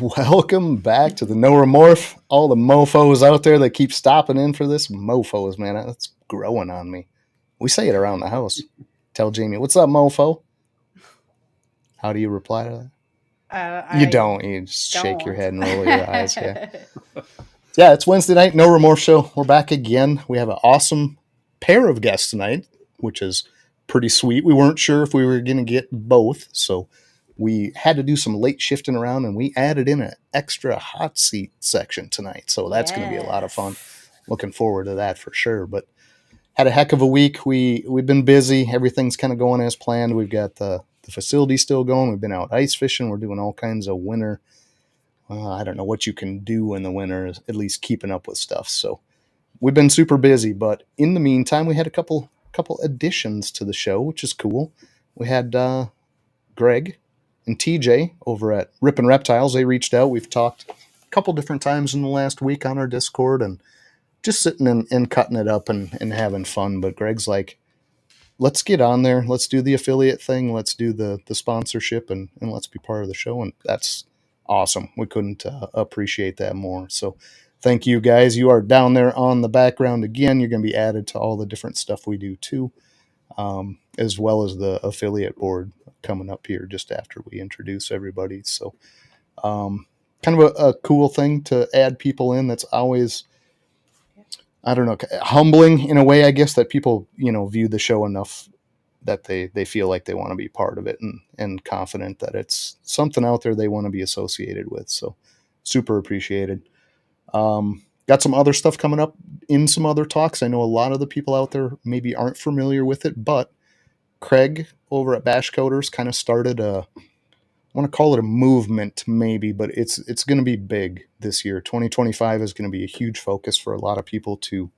Welcome back to the No Remorph. All the mofos out there that keep stopping in for this. Mofos, man, that's growing on me. We say it around the house. Tell Jamie, what's up, mofo? How do you reply to that? You don't. You just shake your head and roll your eyes. Yeah. Yeah, it's Wednesday night, No Remorse show. We're back again. We have an awesome pair of guests tonight, which is pretty sweet. We weren't sure if we were going to get both, so we had to do some late shifting around, and we added in an extra hot seat section tonight. So that's going to be a lot of fun. Looking forward to that for sure. But had a heck of a week. We've been busy. Everything's kind of going as planned. We've got the facility still going. We've been out ice fishing. We're doing all kinds of winter. I don't know what you can do in the winter, at least keeping up with stuff. So we've been super busy. But in the meantime, we had a couple additions to the show, which is cool. We had Greg and TJ over at Rippin' Reptiles. They reached out. We've talked a couple different times in the last week on our Discord and just sitting and cutting it up and having fun. But Greg's like, let's get on there. Let's do the affiliate thing. Let's do the sponsorship and let's be part of the show. And that's awesome. We couldn't appreciate that more. So thank you guys. You are down there on the background again. You're going to be added to all the different stuff we do too, as well as the affiliate board coming up here just after we introduce everybody. So kind of a cool thing to add people in. That's always, I don't know, humbling in a way, I guess, that people, view the show enough that they feel like they want to be part of it and confident that it's something out there they want to be associated with. So super appreciated. Got some other stuff coming up in some other talks. I know a lot of the people out there maybe aren't familiar with it, but Craig over at Bash Coders kind of started I want to call it a movement maybe, but it's going to be big this year. 2025 is going to be a huge focus for a lot of people to,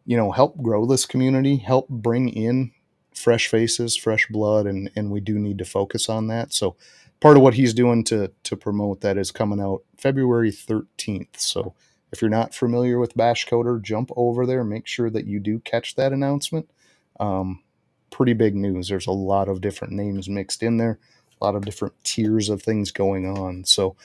help grow this community, help bring in fresh faces, fresh blood, and we do need to focus on that. So part of what he's doing to promote that is coming out February 13th. So if you're not familiar with Bash Coder, jump over there, make sure that you do catch that announcement. Pretty big news. There's a lot of different names mixed in there, a lot of different tiers of things going on. So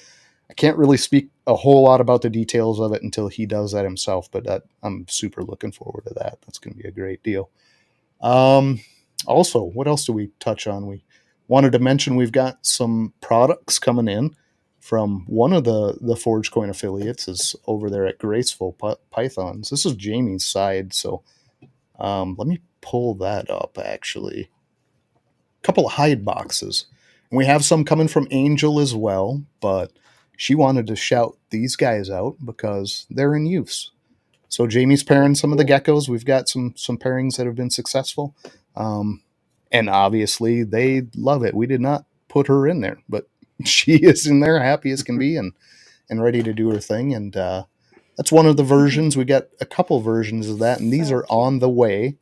I can't really speak a whole lot about the details of it until he does that himself, but I'm super looking forward to that. That's going to be a great deal. Also, what else do we touch on? We wanted to mention we've got some products coming in from one of the Forge Coin affiliates is over there at Graceful Pythons. This is Jamie's side, so let me pull that up, actually. A couple of hide boxes. And we have some coming from Angel as well, but she wanted to shout these guys out because they're in use. So Jamie's pairing some of the geckos. We've got some pairings that have been successful. And obviously they love it. We did not put her in there, but she is in there, happy as can be, and ready to do her thing. And that's one of the versions. We got a couple versions of that, and these are on the way.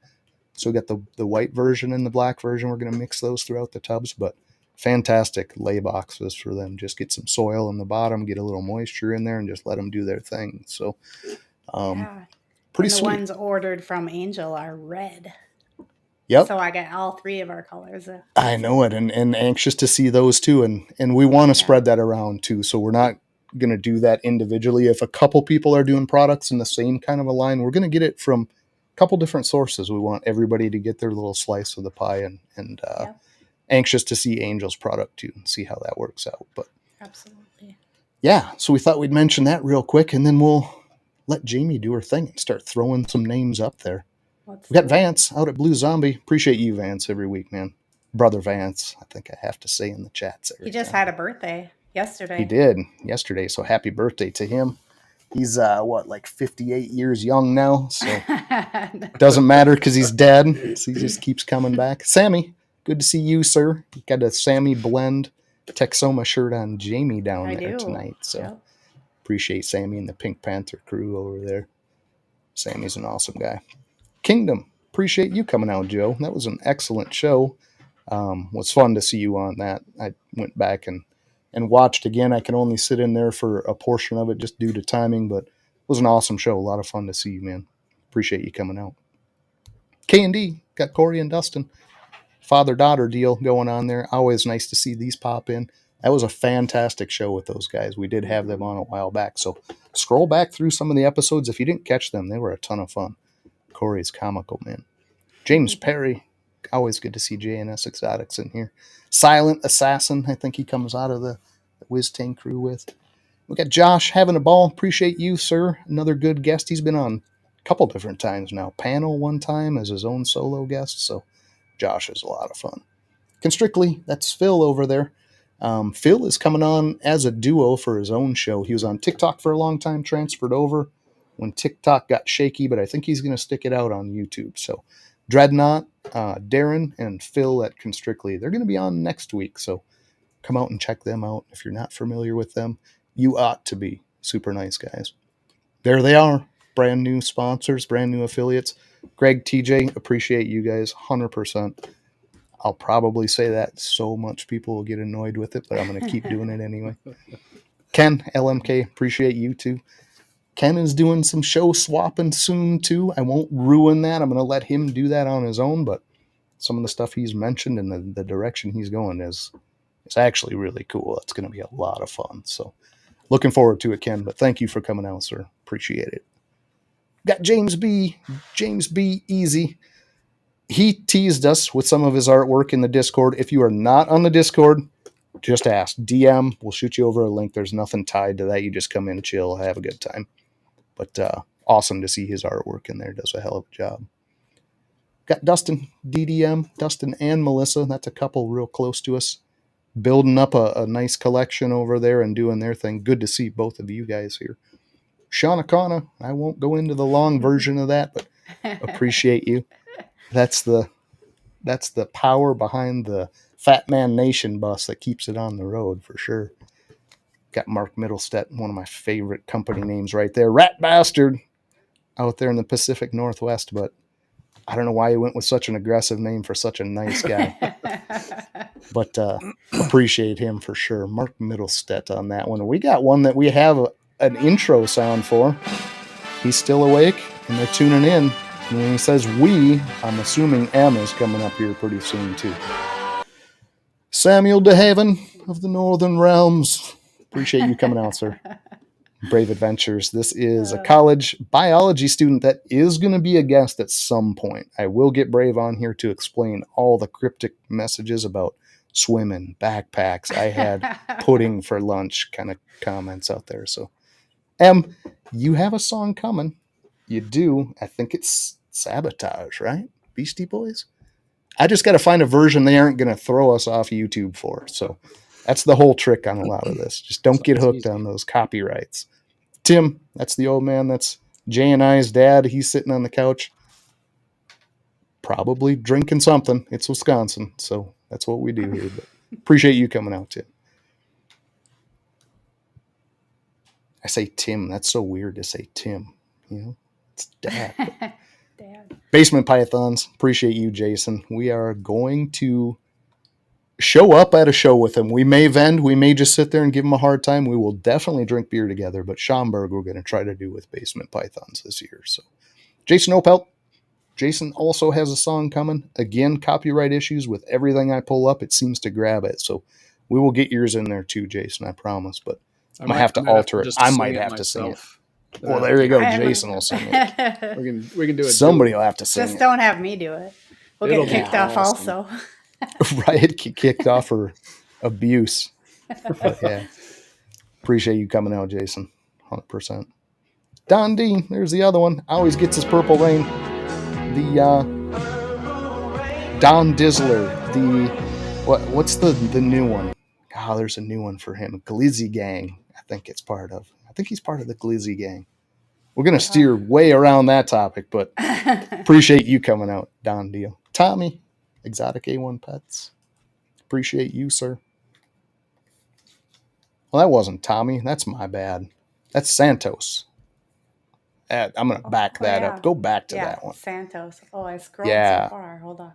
So we got the white version and the black version. We're going to mix those throughout the tubs, but fantastic lay boxes for them. Just get some soil in the bottom, get a little moisture in there, and just let them do their thing. So pretty sweet. The ones ordered from Angel are red. Yep. So I got all three of our colors. I know it, and anxious to see those too. And we want to spread that around too. So we're not going to do that individually. If a couple people are doing products in the same kind of a line, we're going to get it from a couple different sources. We want everybody to get their little slice of the pie, and anxious to see Angel's product too and see how that works out. But absolutely. Yeah. So we thought we'd mention that real quick, and then we'll let Jamie do her thing and start throwing some names up there. We got Vance out at Blue Zombie. Appreciate you, Vance, every week, man. Brother Vance, I think I have to say in the chats. He just had a birthday yesterday. He did yesterday, so happy birthday to him. He's, 58 years young now, so it doesn't matter because he's dead, so he just keeps coming back. Sammy, good to see you, sir. Got a Sammy Blend Texoma shirt on Jamie down there tonight, so appreciate Sammy and the Pink Panther crew over there. Sammy's an awesome guy. Kingdom, appreciate you coming out, Joe. That was an excellent show. Was fun to see you on that. I went back and watched again. I can only sit in there for a portion of it just due to timing, but it was an awesome show. A lot of fun to see you, man. Appreciate you coming out. K&D, got Corey and Dustin. Father-daughter deal going on there. Always nice to see these pop in. That was a fantastic show with those guys. We did have them on a while back. So scroll back through some of the episodes. If you didn't catch them, they were a ton of fun. Corey's comical, man. James Perry. Always good to see JNS Exotics in here. Silent Assassin. I think he comes out of the Whiz Tank crew with. We got Josh having a ball. Appreciate you, sir. Another good guest. He's been on a couple different times now. Panel one time as his own solo guest. So Josh is a lot of fun. Constrictly, that's Phil over there. Phil is coming on as a duo for his own show. He was on TikTok for a long time, transferred over when TikTok got shaky, but I think he's going to stick it out on YouTube. So Dreadnought, Darren, and Phil at Constrictly, they're going to be on next week. So come out and check them out. If you're not familiar with them, you ought to be. Super nice guys. There they are. Brand new sponsors, brand new affiliates. Greg, TJ, appreciate you guys 100%. I'll probably say that so much people will get annoyed with it, but I'm going to keep doing it anyway. Ken, LMK, appreciate you too. Ken is doing some show swapping soon too. I won't ruin that. I'm going to let him do that on his own, but some of the stuff he's mentioned and the direction he's going is actually really cool. It's going to be a lot of fun. So looking forward to it, Ken, but thank you for coming out, sir. Appreciate it. Got James B. Easy. He teased us with some of his artwork in the Discord. If you are not on the Discord, just ask. DM. We'll shoot you over a link. There's nothing tied to that. You just come in, chill, have a good time. But awesome to see his artwork in there. Does a hell of a job. Got Dustin, DDM, Dustin and Melissa. That's a couple real close to us. Building up a nice collection over there and doing their thing. Good to see both of you guys here. Shauna Kana, I won't go into the long version of that, but appreciate you. That's the power behind the Fat Man Nation bus that keeps it on the road for sure. Got Mark Middlestead, one of my favorite company names right there. Rat Bastard out there in the Pacific Northwest, but I don't know why he went with such an aggressive name for such a nice guy. But appreciate him for sure. Mark Middlestead on that one. We got one that we have an intro sound for. He's still awake and they're tuning in. And when he says we, I'm assuming M is coming up here pretty soon too. Samuel DeHaven of the Northern Realms. Appreciate you coming out, sir. Brave Adventures. This is a college biology student that is going to be a guest at some point. I will get Brave on here to explain all the cryptic messages about swimming, backpacks. I had pudding for lunch kind of comments out there. So, M, you have a song coming. You do. I think it's Sabotage, right? Beastie Boys? I just got to find a version they aren't going to throw us off YouTube for. So that's the whole trick on a lot of this. Just don't get hooked on those copyrights. Tim, that's the old man. That's Jay and I's dad. He's sitting on the couch, probably drinking something. It's Wisconsin, so that's what we do here. But appreciate you coming out, Tim. I say Tim. That's so weird to say Tim. You know, it's dad. Dad. Basement Pythons. Appreciate you, Jason. We are going to show up at a show with him. We may vend. We may just sit there and give him a hard time. We will definitely drink beer together. But Schaumburg, we're going to try to do with Basement Pythons this year. So, Jason Opelt. Jason also has a song coming. Again, copyright issues with everything I pull up. It seems to grab it. So, we will get yours in there too, Jason. I promise. But I might have to alter it. I might have to sing it. Well, there you go. Jason will sing it. We can do it. Somebody will have to sing it. Just don't have me do it. We'll get kicked off also. Right? Kicked off for abuse. But yeah. Appreciate you coming out, Jason. 100%. Don D, there's the other one. Always gets his Purple Rain. The Don Dizzler. What's the new one? Oh, there's a new one for him. Glizzy Gang, I think it's part of. I think he's part of the Glizzy Gang. We're going to steer way around that topic, but appreciate you coming out, Don Deal. Tommy, Exotic A1 Pets. Appreciate you, sir. Well, that wasn't Tommy. That's my bad. That's Santos. I'm going to back that up. Go back to that one. Santos. Oh, I scrolled so far. Hold on.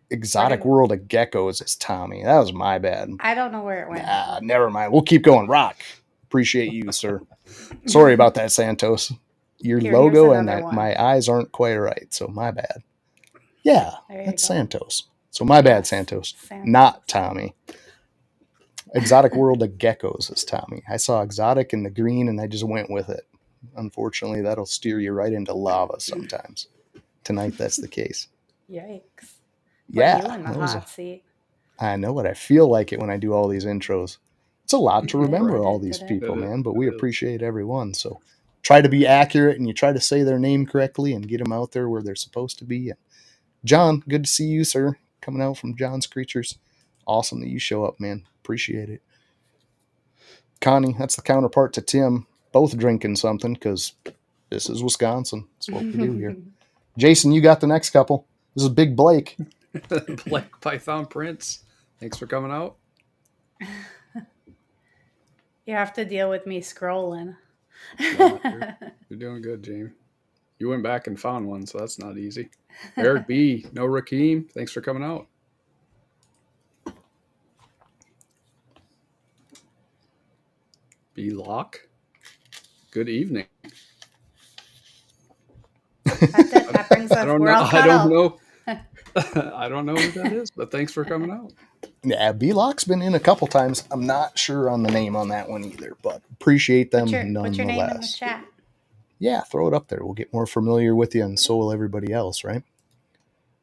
Exotic World of Geckos is Tommy. That was my bad. I don't know where it went. Never mind. We'll keep going. Rock. Appreciate you, sir. Sorry about that, Santos. Your logo and my eyes aren't quite right, so my bad. Yeah, that's Santos. So my bad, Santos. Not Tommy. Exotic World of Geckos is Tommy. I saw exotic in the green and I just went with it. Unfortunately, that'll steer you right into lava sometimes. Tonight, that's the case. Yikes. Yeah. Put you in the hot seat. I know what I feel like it when I do all these intros. It's a lot to remember all these people, man, but we appreciate everyone. So try to be accurate and you try to say their name correctly and get them out there where they're supposed to be. And John, good to see you, sir, coming out from John's Creatures. Awesome that you show up, man. Appreciate it. Connie, that's the counterpart to Tim, both drinking something because this is Wisconsin. That's what we do here. Jason, you got the next couple. This is Big Blake. Blake Python Prince. Thanks for coming out. You have to deal with me scrolling. You're doing good, Jamie. You went back and found one, so that's not easy. Eric B. No Rakeem. Thanks for coming out. B. Locke. Good evening. That brings us. I don't know. I don't know who that is, but thanks for coming out. Yeah, B-Lock's been in a couple times. I'm not sure on the name on that one either, but appreciate them nonetheless. Put your name in the chat. Yeah, throw it up there. We'll get more familiar with you, and so will everybody else, right?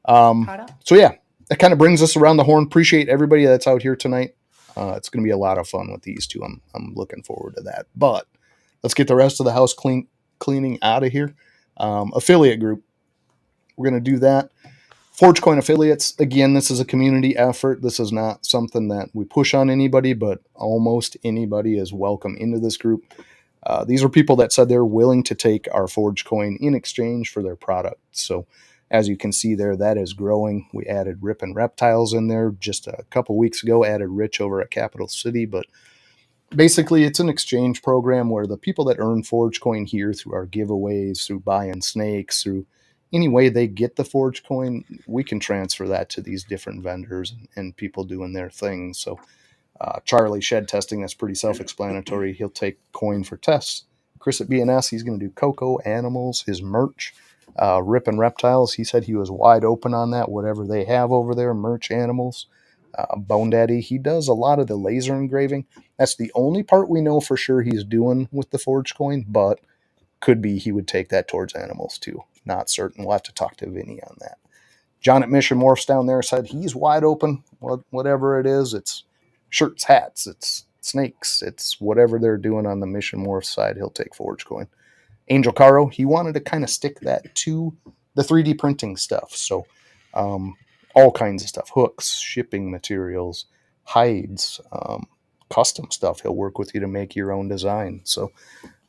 So yeah, that kind of brings us around the horn. Appreciate everybody that's out here tonight. It's going to be a lot of fun with these two. I'm looking forward to that. But let's get the rest of the house cleaning out of here. Affiliate group. We're going to do that. ForgeCoin affiliates, again, this is a community effort. This is not something that we push on anybody, but almost anybody is welcome into this group. These are people that said they're willing to take our ForgeCoin in exchange for their product. So as you can see there, that is growing. We added Rip and Reptiles in there just a couple weeks ago, added Rich over at Capital City. But basically, it's an exchange program where the people that earn ForgeCoin here through our giveaways, through buying snakes, through any way they get the ForgeCoin, we can transfer that to these different vendors and people doing their thing. So Charlie Shed Testing, that's pretty self-explanatory. He'll take coin for tests. Chris at BNS, he's going to do Coco, animals, his merch. Rip and Reptiles, he said he was wide open on that, whatever they have over there, merch, animals. Bone Daddy, he does a lot of the laser engraving. That's the only part we know for sure he's doing with the ForgeCoin, but could be he would take that towards animals too. Not certain. We'll have to talk to Vinnie on that. John at Mission Morphs down there said he's wide open. Whatever it is, it's shirts, hats, it's snakes, it's whatever they're doing on the Mission Morph side, he'll take ForgeCoin. Angel Caro, he wanted to kind of stick that to the 3D printing stuff. So all kinds of stuff, hooks, shipping materials, hides, custom stuff. He'll work with you to make your own design. So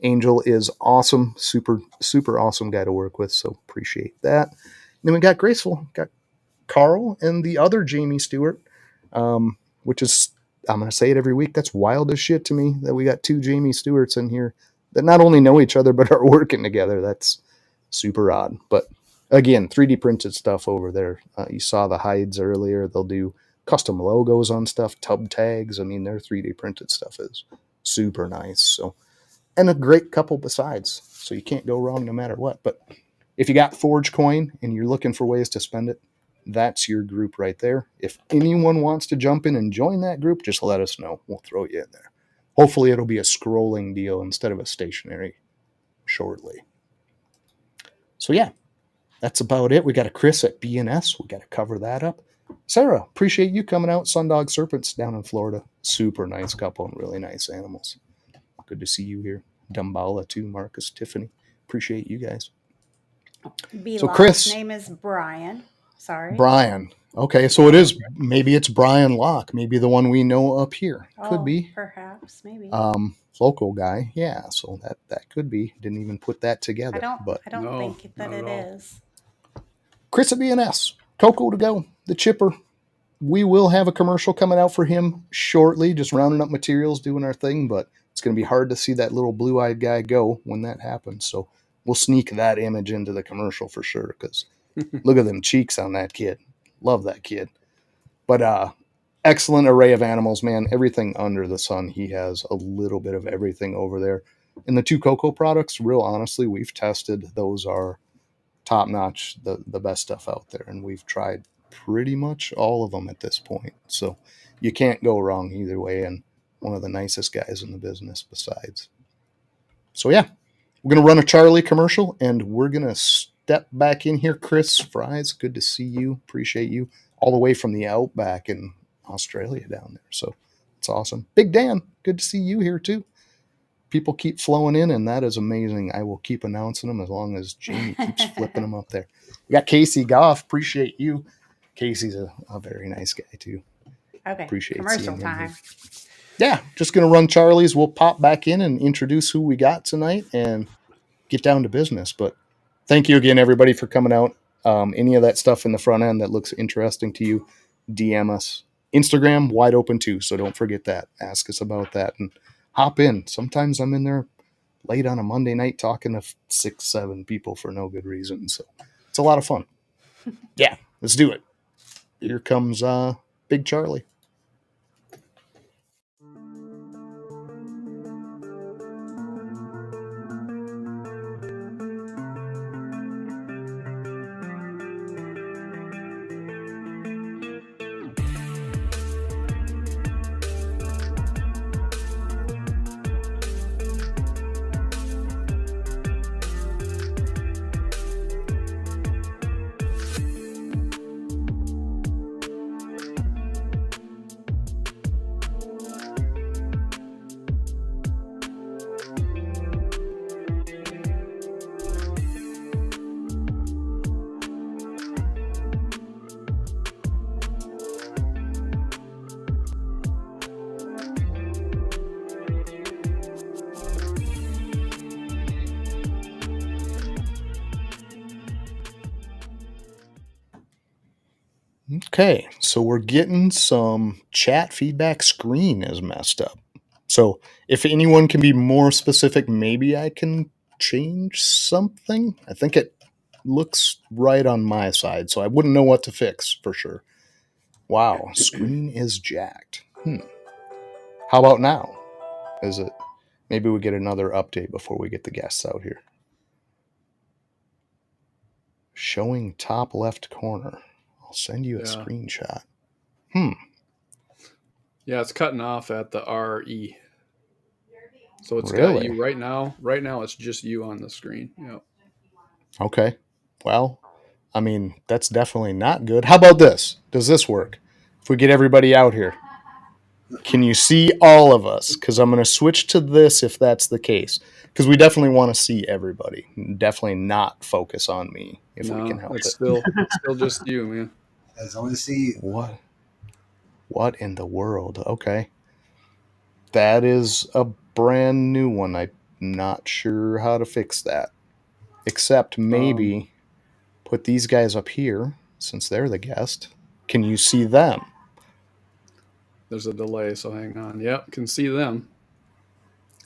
Angel is awesome, super, super awesome guy to work with, so appreciate that. And then we got Graceful, got Carl and the other Jamie Stewart, which is, I'm going to say it every week, that's wild as shit to me that we got two Jamie Stewarts in here that not only know each other but are working together. That's super odd. But again, 3D printed stuff over there. You saw the hides earlier. They'll do custom logos on stuff, tub tags. I mean, their 3D printed stuff is super nice. So, and a great couple besides. So you can't go wrong no matter what. But if you got ForgeCoin and you're looking for ways to spend it, that's your group right there. If anyone wants to jump in and join that group, just let us know. We'll throw you in there. Hopefully it'll be a scrolling deal instead of a stationary shortly. So yeah, that's about it. We got a Chris at BNS. We got to cover that up. Sarah, appreciate you coming out. Sundog Serpents down in Florida. Super nice couple and really nice animals. Good to see you here. Dumbala too, Marcus, Tiffany. Appreciate you guys. So Chris' name is Brian. Sorry. Brian. Okay, so it is, maybe it's Brian Locke. Maybe the one we know up here. Could be. Perhaps, maybe. Local guy. Yeah, so that could be. Didn't even put that together. I don't think that it is. Chris at BNS. Coco2go, the Chipper. We will have a commercial coming out for him shortly, just rounding up materials, doing our thing, but it's going to be hard to see that little blue-eyed guy go when that happens. So we'll sneak that image into the commercial for sure, because look at them cheeks on that kid. Love that kid. But excellent array of animals, man. Everything under the sun. He has a little bit of everything over there. And the two Coco products, real honestly, we've tested. Those are top-notch, the best stuff out there. And we've tried pretty much all of them at this point. So you can't go wrong either way. And one of the nicest guys in the business besides. So yeah, we're going to run a Charlie commercial, and we're going to step back in here. Chris Fries, good to see you. Appreciate you. All the way from the outback in Australia down there. So it's awesome. Big Dan, good to see you here too. People keep flowing in, and that is amazing. I will keep announcing them as long as Jamie keeps flipping them up there. We got Casey Goff. Appreciate you. Casey's a very nice guy too. Okay. Appreciate commercial seeing him time. here. Yeah, just going to run Charlie's. We'll pop back in and introduce who we got tonight and get down to business. But thank you again, everybody, for coming out. Any of that stuff in the front end that looks interesting to you, DM us. Instagram, wide open too, so don't forget that. Ask us about that and hop in. Sometimes I'm in there late on a Monday night talking to 6-7 people for no good reason. So it's a lot of fun. Yeah, let's do it. Here comes Big Charlie. Okay, so we're getting some chat feedback. Screen is messed up. So if anyone can be more specific, maybe I can change something. I think it looks right on my side, so I wouldn't know what to fix for sure. Wow, screen is jacked. How about now? Is it? Maybe we get another update before we get the guests out here. Showing top left corner. I'll send you a screenshot. Yeah, it's cutting off at the RE. So it's Really? got you right now. Right now, it's just you on the screen. Yep. Okay. Well, I mean, that's definitely not good. How about this? Does this work? If we get everybody out here, can you see all of us? Because I'm going to switch to this if that's the case. Because we definitely want to see everybody. Definitely not focus on me if we can help it. It's still just you, man. As long as see you. What in the world? Okay. That is a brand new one. I'm not sure how to fix that. Except maybe put these guys up here since they're the guest. Can you see them? There's a delay, so hang on. Yep, can see them.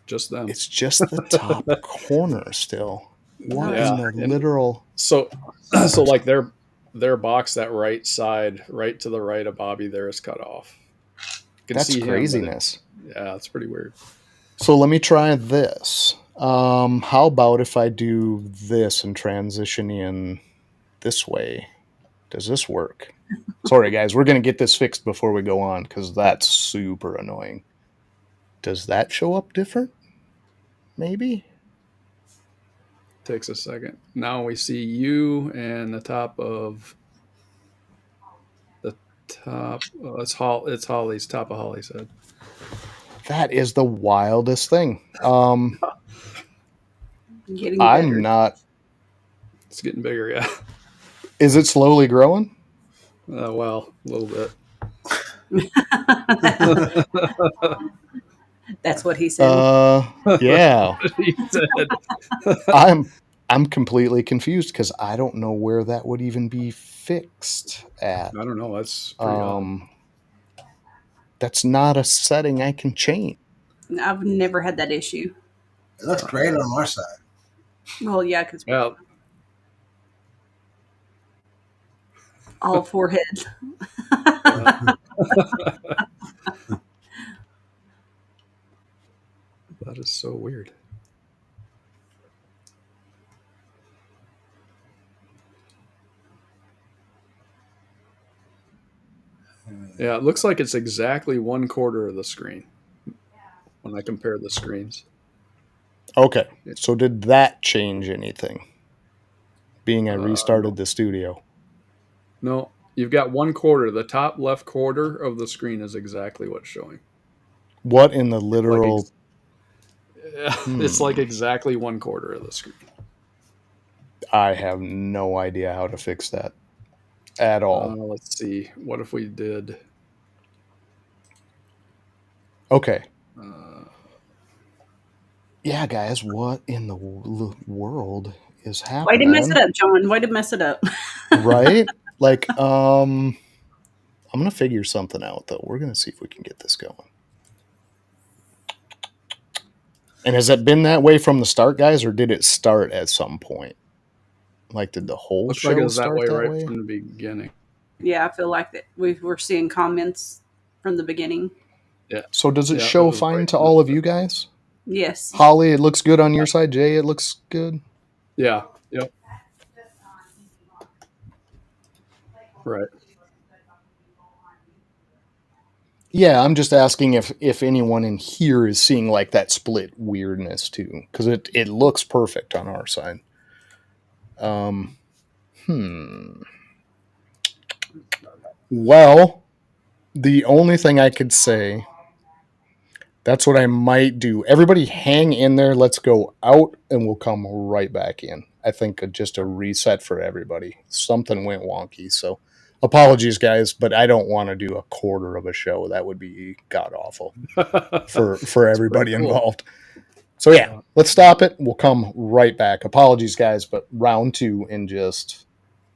Just them. It's just the top corner still. What in the literal? So like their box, that right side, right to the right of Bobby there is cut off. That's craziness. Yeah, it's pretty weird. So let me try this. How about if I do this and transition in this way? Does this work? Sorry, guys. We're going to get this fixed before we go on because that's super annoying. Does that show up different? Maybe? Takes a second. Now we see you and the top of the top. It's Holly's top of Holly's head. That is the wildest thing. I'm not. It's getting bigger, yeah. Is it slowly growing? Well, a little bit. That's what he said. Yeah. He said. I'm completely confused because I don't know where that would even be fixed at. I don't know. That's pretty odd. That's not a setting I can change. I've never had that issue. it looks great on our side. Well, yeah, because Yeah. all forehead. That is so weird. Yeah, it looks like it's exactly 1/4 of the screen. when I compare the screens. Okay. So did that change anything? Being I restarted No. the studio. No, you've got 1/4. The top left quarter of the screen is exactly what's showing. What in the literal... It's like exactly 1/4 of the screen. I have no idea how to fix that at all. Let's see. What if we did... Okay. Yeah, guys, what in the world is Way happening? to mess it up, John. Way to mess it up. Right? Like, I'm going to figure something out, though. We're going to see if we can get this going. And has it been that way from the start, guys, or did it start at some point? Like, did the whole Looks show like it was start that way that right way? from the beginning. Yeah, I feel like that we were seeing comments from the beginning. Yeah. So does it Yeah, show it was fine right to from all the of you guys? Yes. Holly, it looks good on your side. Jay, it looks good. Yeah. Yep. Right. Yeah, I'm just asking if anyone in here is seeing like that split weirdness too, because it looks perfect on our side. Well, the only thing I could say, that's what I might do. Everybody hang in there. Let's go out and we'll come right back in. I think just a reset for everybody. Something went wonky. So apologies, guys, but I don't want to do a quarter of a show. That would be god awful for everybody cool. involved. So yeah, let's stop it. We'll come right back. Apologies, guys, but round 2 in just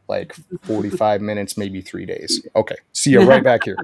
like 45 minutes, maybe 3 days. Okay. See you right back here.